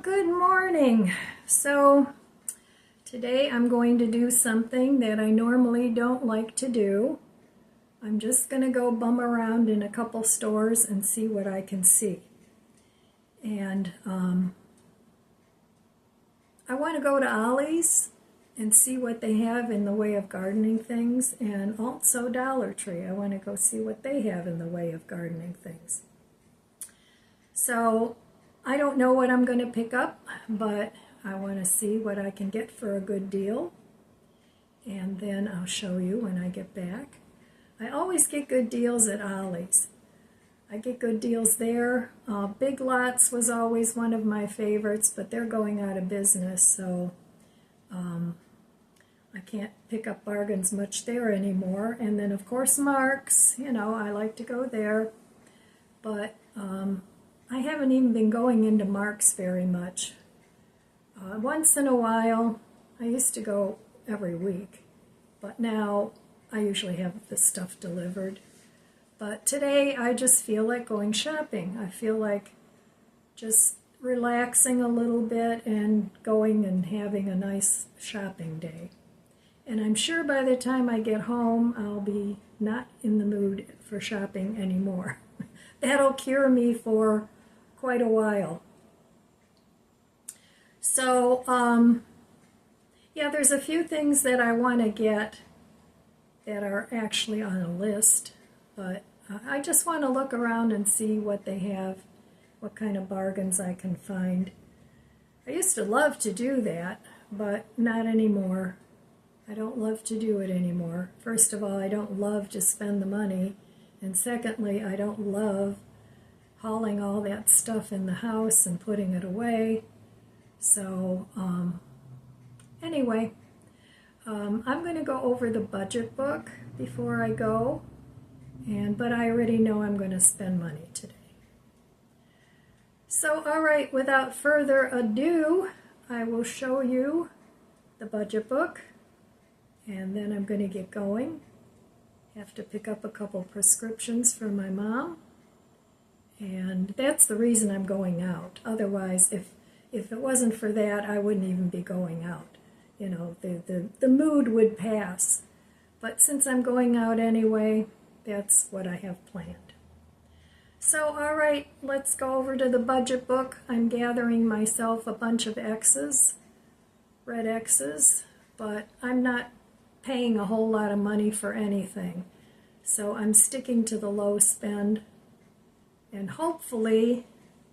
Good morning. So today I'm going to do something that I normally don't like to do. I'm just going to go bum around in a couple stores and see what I can see. And I want to go to Ollie's and see what they have in the way of gardening things, and also Dollar Tree. I want to go see what they have in the way of gardening things. So I don't know what I'm going to pick up, but I want to see what I can get for a good deal, and then I'll show you when I get back. I always get good deals at Ollie's. I get good deals there. Big Lots was always one of my favorites, but they're going out of business, so I can't pick up bargains much there anymore. And then, of course, Mark's. You know, I like to go there, but I haven't even been going into Mark's very much. Once in a while, I used to go every week, but now I usually have the stuff delivered. But today I just feel like going shopping. I feel like just relaxing a little bit and going and having a nice shopping day. And I'm sure by the time I get home, I'll be not in the mood for shopping anymore. That'll cure me for quite a while. So, yeah, there's a few things that I want to get that are actually on a list, but I just want to look around and see what they have, what kind of bargains I can find. I used to love to do that, but not anymore. I don't love to do it anymore. First of all, I don't love to spend the money, and secondly, I don't love hauling all that stuff in the house and putting it away. So anyway, I'm going to go over the budget book before I go, but I already know I'm going to spend money today. So all right, without further ado, I will show you the budget book, and then I'm going to get going. Have to pick up a couple prescriptions for my mom, and that's the reason I'm going out. Otherwise, if it wasn't for that, I wouldn't even be going out. You know, the mood would pass. But since I'm going out anyway, that's what I have planned. So, all right, let's go over to the budget book. I'm gathering myself a bunch of X's, red X's, but I'm not paying a whole lot of money for anything. So I'm sticking to the low spend, and hopefully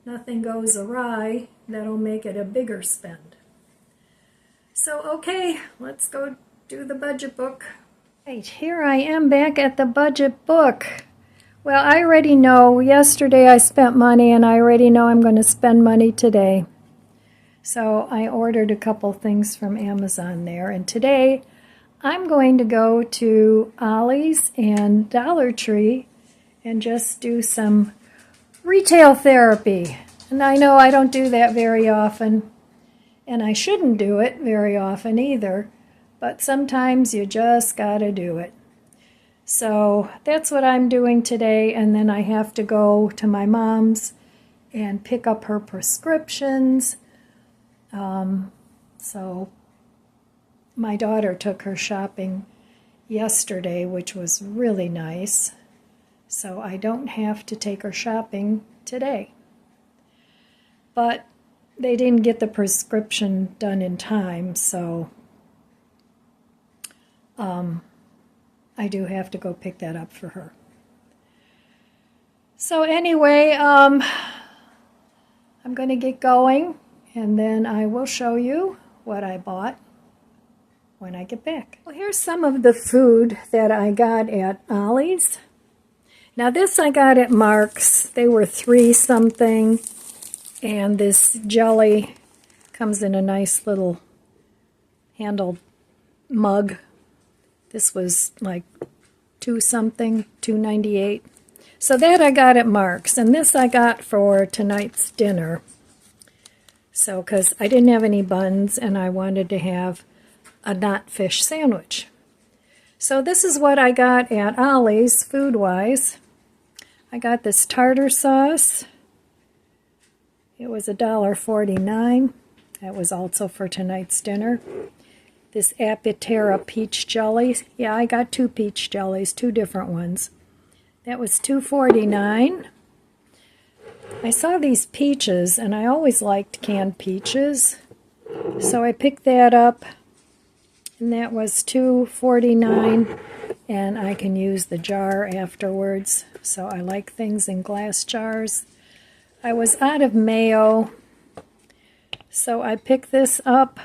nothing goes awry that'll make it a bigger spend. So okay, let's go do the budget book. Right, here I am back at the budget book. Well, I already know yesterday I spent money, and I already know I'm going to spend money today. So I ordered a couple things from Amazon there, and today I'm going to go to Ollie's and Dollar Tree and just do some retail therapy. And I know I don't do that very often, and I shouldn't do it very often either, but sometimes you just gotta do it. So that's what I'm doing today, and then I have to go to my mom's and pick up her prescriptions. So my daughter took her shopping yesterday, which was really nice, so I don't have to take her shopping today. But they didn't get the prescription done in time, so I do have to go pick that up for her. So anyway, I'm going to get going, and then I will show you what I bought when I get back. Well, here's some of the food that I got at Ollie's. Now this I got at Mark's. They were $3 something, and this jelly comes in a nice little handled mug. This was like $2 something, $2.98. So that I got at Mark's, and this I got for tonight's dinner. So, because I didn't have any buns, and I wanted to have a not fish sandwich. So this is what I got at Ollie's food-wise. I got this tartar sauce, It was $1.49. That was also for tonight's dinner. This Apitera peach jelly. Yeah, I got 2 peach jellies, 2 different ones. That was $2.49. I saw these peaches, and I always liked canned peaches. So I picked that up, and that was $2.49, and I can use the jar afterwards. So I like things in glass jars. I was out of mayo, so I picked this up,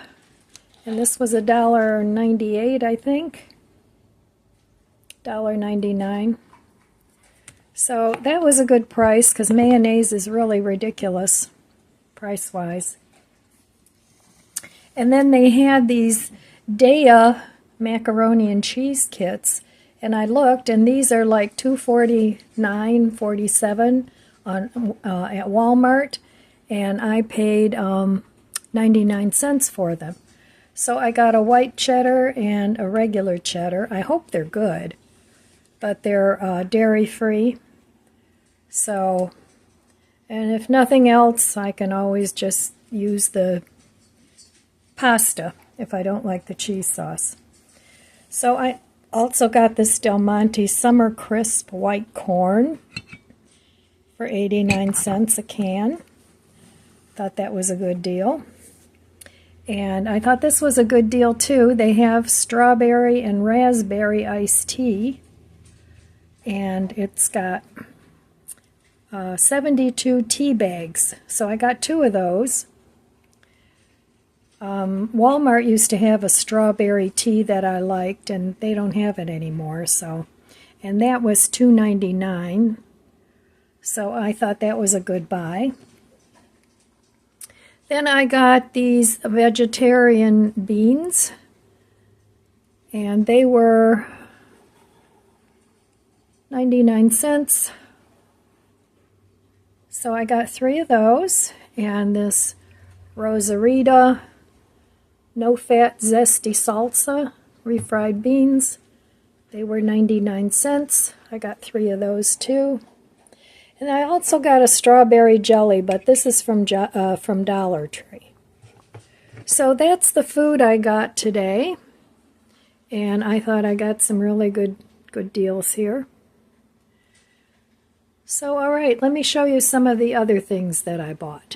and this was $1.98, I think. $1.99. So that was a good price, because mayonnaise is really ridiculous price-wise. And then they had these Daya macaroni and cheese kits, and I looked, and these are like $2.49, $2.47 at Walmart, and I paid 99 cents for them. So I got a white cheddar and a regular cheddar. I hope they're good, but they're dairy-free. So, and if nothing else, I can always just use the pasta if I don't like the cheese sauce. So I also got this Del Monte Summer Crisp White Corn for 89 cents a can. Thought that was a good deal. And I thought this was a good deal too. They have strawberry and raspberry iced tea, and it's got 72 tea bags. So I got 2 of those. Walmart used to have a strawberry tea that I liked, and they don't have it anymore. So, and that was $2.99. So I thought that was a good buy. Then I got these vegetarian beans, and they were 99 cents. So I got 3 of those, and this Rosarita no-fat zesty salsa, refried beans. They were 99 cents. I got 3 of those too. And I also got a strawberry jelly, but this is from Dollar Tree. So that's the food I got today, and I thought I got some really good deals here. So, all right, let me show you some of the other things that I bought.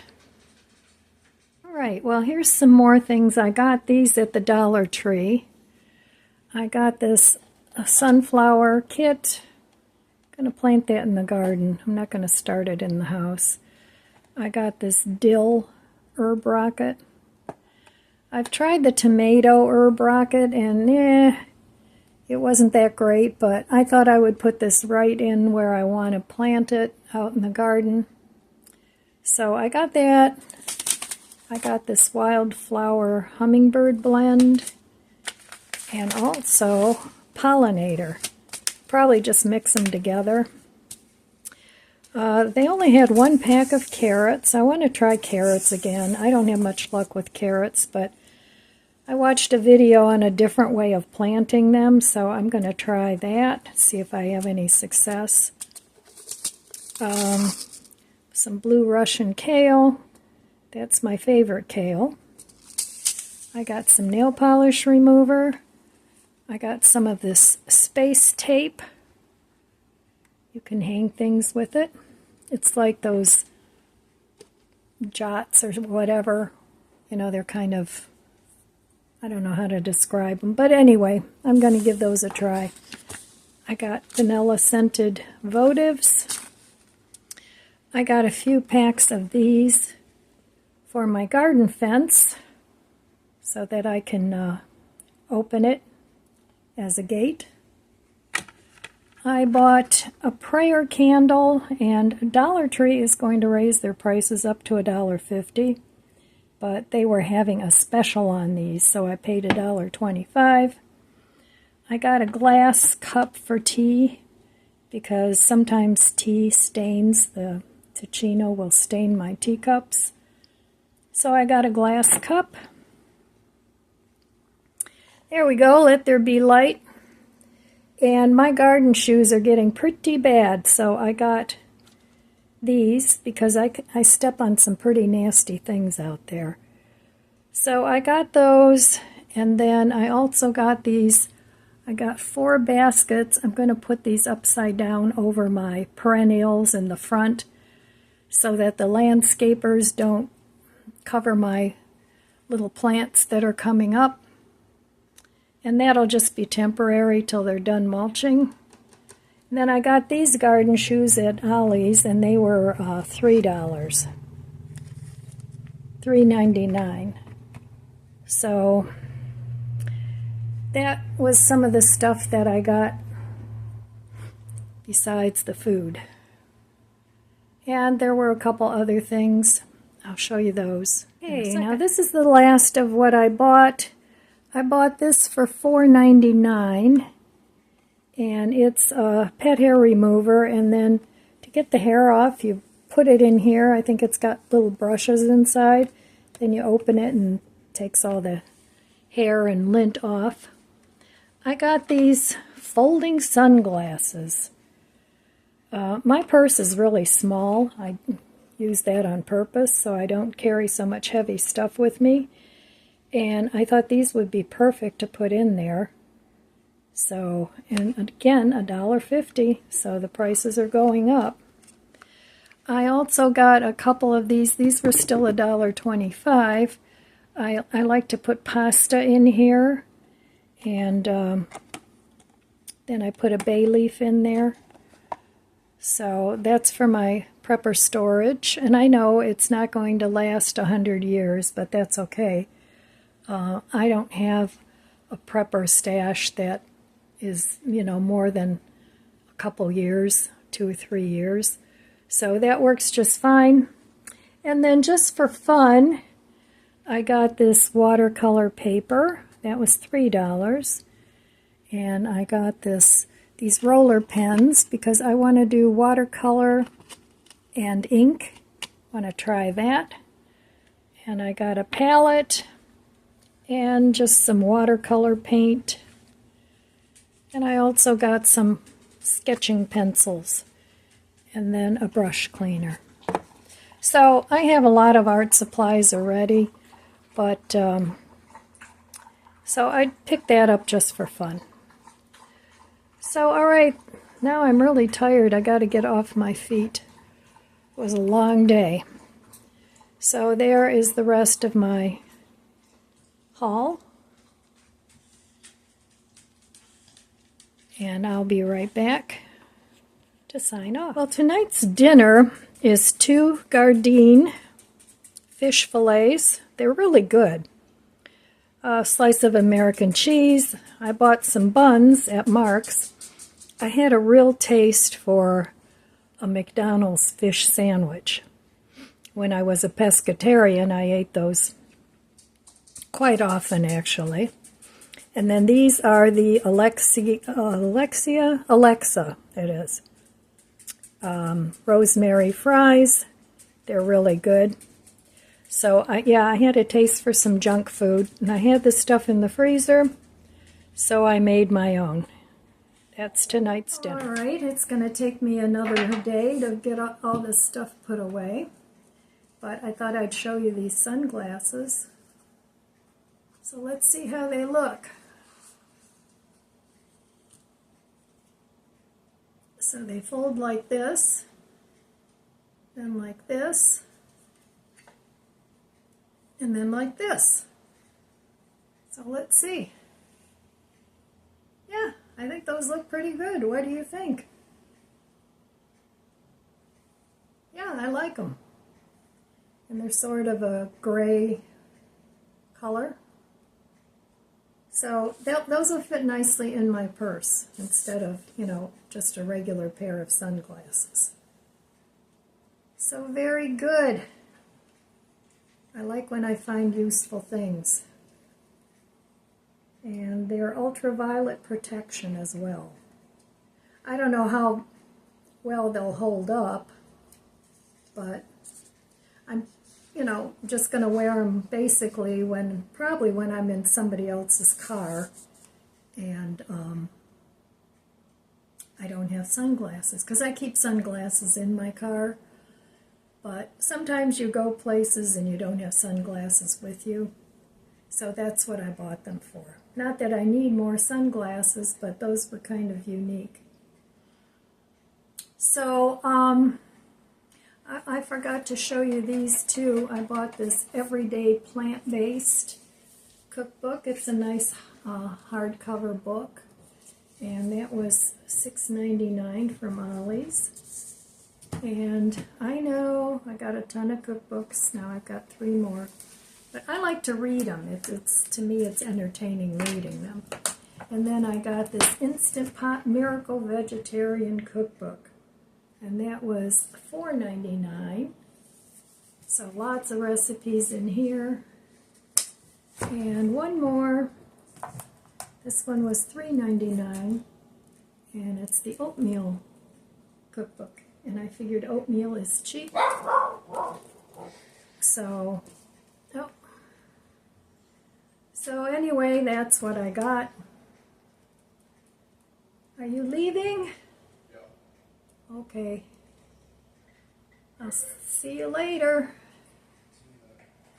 All right, well, here's some more things. I got these at the Dollar Tree. I got this sunflower kit. I'm going to plant that in the garden. I'm not going to start it in the house. I got this dill herb rocket. I've tried the tomato herb rocket, and it wasn't that great, but I thought I would put this right in where I want to plant it out in the garden. So I got that. I got this wildflower hummingbird blend, and also pollinator. Probably just mix them together. They only had 1 pack of carrots. I want to try carrots again. I don't have much luck with carrots, but I watched a video on a different way of planting them, so I'm going to try that, see if I have any success. Some blue Russian kale. That's my favorite kale. I got some nail polish remover. I got some of this space tape. You can hang things with it. It's like those jots or whatever. You know, they're kind of, I don't know how to describe them. But anyway, I'm going to give those a try. I got vanilla scented votives. I got a few packs of these for my garden fence so that I can open it as a gate. I bought a prayer candle, and Dollar Tree is going to raise their prices up to $1.50, but they were having a special on these, so I paid $1.25. I got a glass cup for tea because sometimes tea stains, the Ticino will stain my teacups. So I got a glass cup. There we go, let there be light. And my garden shoes are getting pretty bad, so I got these because I step on some pretty nasty things out there. So I got those, and then I also got these. I got 4 baskets. I'm going to put these upside down over my perennials in the front so that the landscapers don't cover my little plants that are coming up. And that'll just be temporary till they're done mulching. And then I got these garden shoes at Ollie's, and they were $3, $3.99. So that was some of the stuff that I got besides the food. And there were a couple other things. I'll show you those. Okay, now this is the last of what I bought. I bought this for $4.99, and it's a pet hair remover, and then to get the hair off, you put it in here. I think it's got little brushes inside. Then you open it and it takes all the hair and lint off. I got these folding sunglasses. My purse is really small. I use that on purpose so I don't carry so much heavy stuff with me. And I thought these would be perfect to put in there. So, and again, $1.50, so the prices are going up. I also got a couple of these. These were still $1.25. I like to put pasta in here, and then I put a bay leaf in there. So that's for my prepper storage, and I know it's not going to last 100 years, but that's okay. I don't have a prepper stash that is, more than a couple years, 2 or 3 years. So that works just fine. And then just for fun, I got this watercolor paper. That was $3. And I got these roller pens because I want to do watercolor and ink. I want to try that. And I got a palette and just some watercolor paint. And I also got some sketching pencils and then a brush cleaner. So I have a lot of art supplies already, but so I picked that up just for fun. So all right, now I'm really tired. I got to get off my feet. It was a long day. So there is the rest of my haul. And I'll be right back to sign off. Well, tonight's dinner is 2 Gardein fish fillets. They're really good. A slice of American cheese. I bought some buns at Mark's. I had a real taste for a McDonald's fish sandwich. When I was a pescatarian, I ate those quite often, actually. And then these are the Alexa, it is. Rosemary fries. They're really good. So, I had a taste for some junk food, and I had this stuff in the freezer, so I made my own. That's tonight's dinner. All right, it's going to take me another day to get all this stuff put away, but I thought I'd show you these sunglasses. So let's see how they look. So they fold like this, then like this, and then like this. So let's see. Yeah, I think those look pretty good. What do you think? Yeah, I like them. And they're sort of a gray color. So those will fit nicely in my purse instead of, just a regular pair of sunglasses. So very good. I like when I find useful things. And they're ultraviolet protection as well. I don't know how well they'll hold up, but I'm, just going to wear them basically probably when I'm in somebody else's car and I don't have sunglasses, because I keep sunglasses in my car But sometimes you go places and you don't have sunglasses with you. So that's what I bought them for. Not that I need more sunglasses, but those were kind of unique. So I forgot to show you these too. I bought this everyday plant-based cookbook. It's a nice hardcover book. And that was $6.99 from Ollie's. And I know I got a ton of cookbooks. Now I've got 3 more. But I like to read them. To me, it's entertaining reading them. And then I got this Instant Pot Miracle Vegetarian Cookbook. And that was $4.99. So lots of recipes in here. And one more. This one was $3.99. And it's the Oatmeal Cookbook. And I figured oatmeal is cheap. So anyway, that's what I got. Are you leaving? Yeah. Okay. I'll see you later.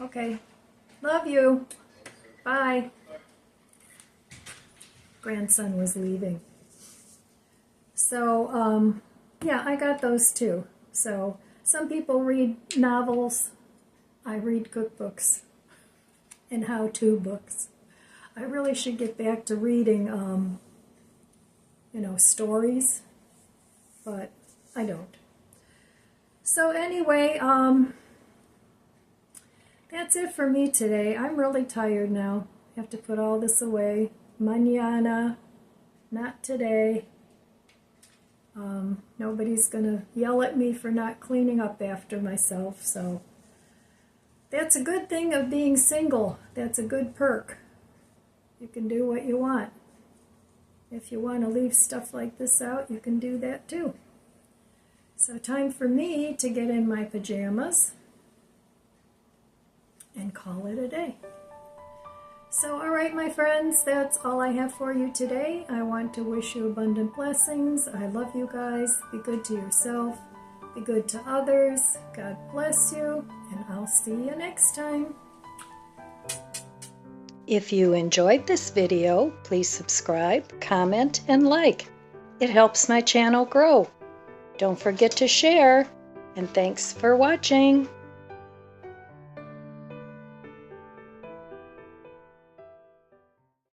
Okay. Love you. Bye. Grandson was leaving. So, yeah, I got those too. So, some people read novels. I read cookbooks and how-to books. I really should get back to reading, stories, but I don't. So anyway, that's it for me today. I'm really tired now. I have to put all this away. Mañana, not today. Nobody's gonna yell at me for not cleaning up after myself, so that's a good thing of being single. That's a good perk. You can do what you want. If you want to leave stuff like this out, you can do that too. So time for me to get in my pajamas and call it a day. So, all right, my friends, that's all I have for you today. I want to wish you abundant blessings. I love you guys. Be good to yourself. Be good to others. God bless you, and I'll see you next time. If you enjoyed this video, please subscribe, comment, and like. It helps my channel grow. Don't forget to share, and thanks for watching.